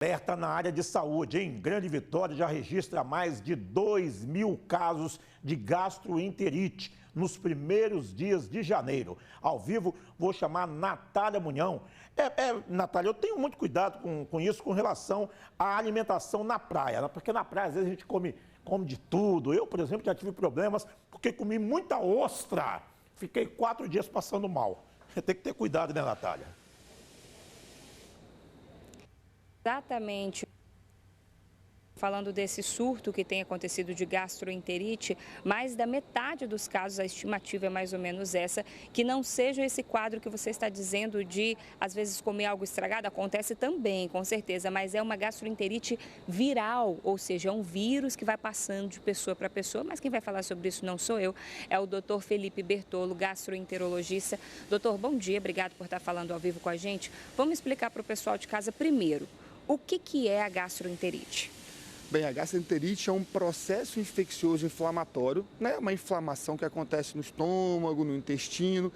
Alerta na área de saúde, hein? Grande Vitória já registra mais de 2.000 casos de gastroenterite nos primeiros dias de janeiro. Ao vivo, vou chamar Natália Munhão. Natália, eu tenho muito cuidado com isso, com relação à alimentação na praia, porque na praia, às vezes, a gente come de tudo. Eu, por exemplo, já tive problemas porque comi muita ostra. Fiquei 4 dias passando mal. Tem que ter cuidado, né, Natália? Exatamente. Falando desse surto que tem acontecido de gastroenterite, mais da metade dos casos, a estimativa é mais ou menos essa, que não seja esse quadro que você está dizendo de, às vezes, comer algo estragado, acontece também, com certeza, mas é uma gastroenterite viral, ou seja, é um vírus que vai passando de pessoa para pessoa, mas quem vai falar sobre isso não sou eu, é o Dr. Felipe Bertolo, gastroenterologista. Doutor, bom dia, obrigado por estar falando ao vivo com a gente. Vamos explicar para o pessoal de casa primeiro, o que é a gastroenterite? Bem, a gastroenterite é um processo infeccioso inflamatório, né? Uma inflamação que acontece no estômago, no intestino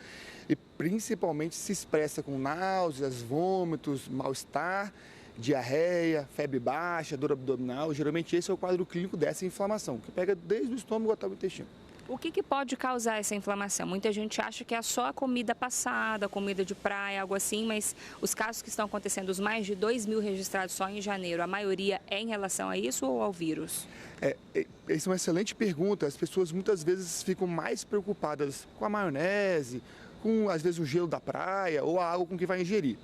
e principalmente se expressa com náuseas, vômitos, mal-estar, diarreia, febre baixa, dor abdominal. Geralmente esse é o quadro clínico dessa inflamação, que pega desde o estômago até o intestino. O que pode causar essa inflamação? Muita gente acha que é só a comida passada, comida de praia, algo assim, mas os casos que estão acontecendo, os mais de 2.000 registrados só em janeiro, a maioria é em relação a isso ou ao vírus? Essa é uma excelente pergunta. As pessoas muitas vezes ficam mais preocupadas com a maionese, com às vezes o gelo da praia ou a água com que vai ingerir.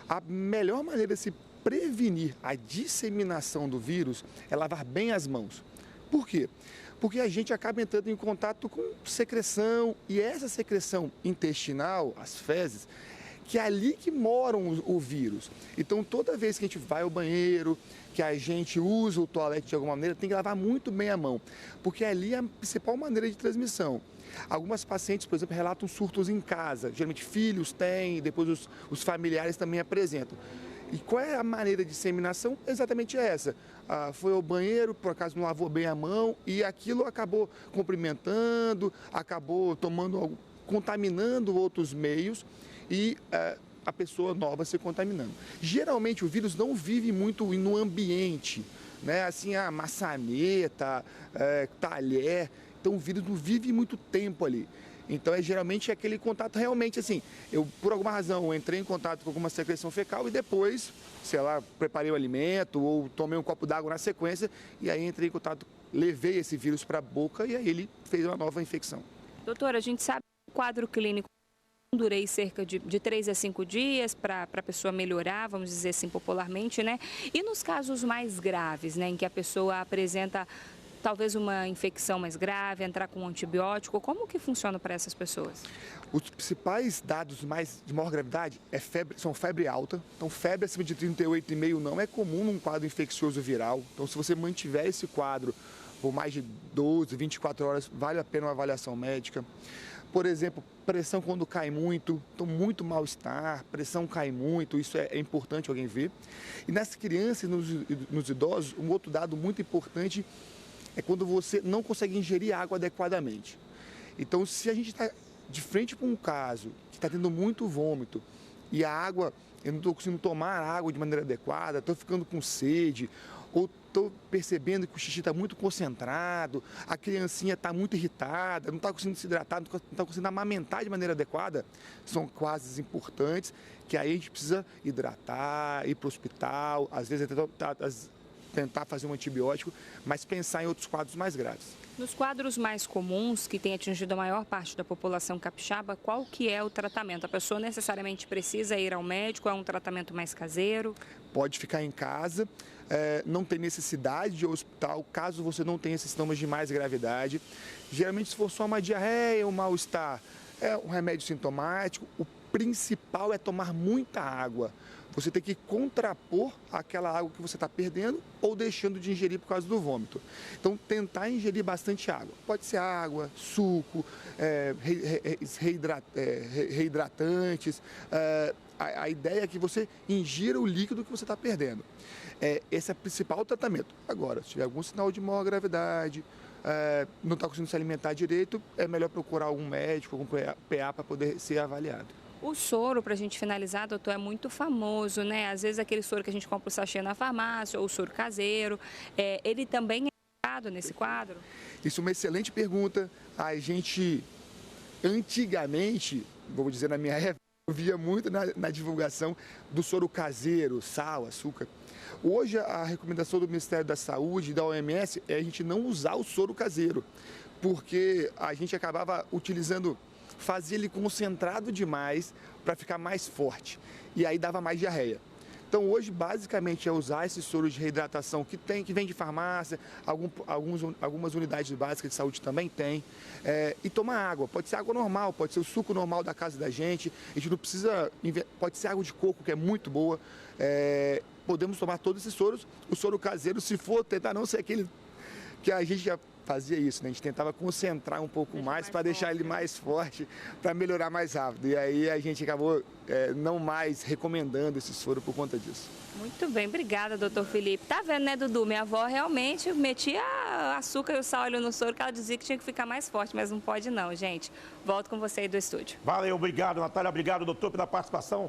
A melhor maneira de se prevenir a disseminação do vírus é lavar bem as mãos. Por quê? Porque a gente acaba entrando em contato com secreção e essa secreção intestinal, as fezes, que é ali que moram o vírus. Então, toda vez que a gente vai ao banheiro, que a gente usa o toalete de alguma maneira, tem que lavar muito bem a mão, porque ali é a principal maneira de transmissão. Algumas pacientes, por exemplo, relatam surtos em casa, geralmente filhos têm, depois os familiares também apresentam. E qual é a maneira de disseminação? Exatamente essa. Foi ao banheiro, por acaso não lavou bem a mão e aquilo acabou cumprimentando, acabou contaminando outros meios e a pessoa nova se contaminando. Geralmente o vírus não vive muito no ambiente, né? Assim, a maçaneta, talher, então o vírus não vive muito tempo ali. Então, geralmente aquele contato realmente assim, eu por alguma razão entrei em contato com alguma secreção fecal e depois, sei lá, preparei o alimento ou tomei um copo d'água na sequência e aí entrei em contato, levei esse vírus para a boca e aí ele fez uma nova infecção. Doutora, a gente sabe que o quadro clínico durei cerca de 3 a 5 dias para a pessoa melhorar, vamos dizer assim popularmente, né? E nos casos mais graves, né, em que a pessoa apresenta talvez uma infecção mais grave, entrar com um antibiótico, como que funciona para essas pessoas? Os principais dados de maior gravidade são febre alta. Então, febre acima de 38,5 não é comum num quadro infeccioso viral. Então, se você mantiver esse quadro por mais de 12, 24 horas, vale a pena uma avaliação médica. Por exemplo, pressão quando cai muito, então muito mal-estar, pressão cai muito, isso é importante alguém ver. E nas crianças e nos idosos, um outro dado muito importante é quando você não consegue ingerir água adequadamente. Então, se a gente está de frente com um caso que está tendo muito vômito e a água, eu não estou conseguindo tomar água de maneira adequada, estou ficando com sede, ou estou percebendo que o xixi está muito concentrado, a criancinha está muito irritada, não está conseguindo se hidratar, não está conseguindo amamentar de maneira adequada, são quadros importantes que aí a gente precisa hidratar, ir para o hospital, às vezes tentar fazer um antibiótico, mas pensar em outros quadros mais graves. Nos quadros mais comuns, que tem atingido a maior parte da população capixaba, qual que é o tratamento? A pessoa necessariamente precisa ir ao médico? É um tratamento mais caseiro? Pode ficar em casa, não tem necessidade de ir ao hospital, caso você não tenha esses sintomas de mais gravidade. Geralmente, se for só uma diarreia, um mal-estar, é um remédio sintomático. O principal é tomar muita água. Você tem que contrapor aquela água que você está perdendo ou deixando de ingerir por causa do vômito. Então, tentar ingerir bastante água. Pode ser água, suco, reidratantes. A ideia é que você ingira o líquido que você está perdendo. Esse é o principal tratamento. Agora, se tiver algum sinal de maior gravidade, não está conseguindo se alimentar direito, é melhor procurar algum médico, algum PA para poder ser avaliado. O soro, para a gente finalizar, doutor, é muito famoso, né? Às vezes aquele soro que a gente compra o sachê na farmácia ou o soro caseiro, ele também é indicado nesse quadro? Isso é uma excelente pergunta. A gente, antigamente, vou dizer na minha época, eu via muito na divulgação do soro caseiro, sal, açúcar. Hoje, a recomendação do Ministério da Saúde e da OMS é a gente não usar o soro caseiro, porque a gente acabava utilizando, fazia ele concentrado demais para ficar mais forte, e aí dava mais diarreia. Então, hoje, basicamente, é usar esse soro de reidratação que vem de farmácia, algumas unidades básicas de saúde também tem, e tomar água. Pode ser água normal, pode ser o suco normal da casa da gente, a gente não precisa, pode ser água de coco, que é muito boa. Podemos tomar todos esses soros. O soro caseiro, se for tentar não ser aquele que a gente já fazia isso, né? A gente tentava concentrar um pouco mais para deixar ele mais forte, para melhorar mais rápido. E aí a gente acabou não mais recomendando esse soro por conta disso. Muito bem, obrigada, doutor Felipe. Tá vendo, né, Dudu? Minha avó realmente metia açúcar e o sal no soro, que ela dizia que tinha que ficar mais forte, mas não pode não, gente. Volto com você aí do estúdio. Valeu, obrigado, Natália. Obrigado, doutor, pela participação.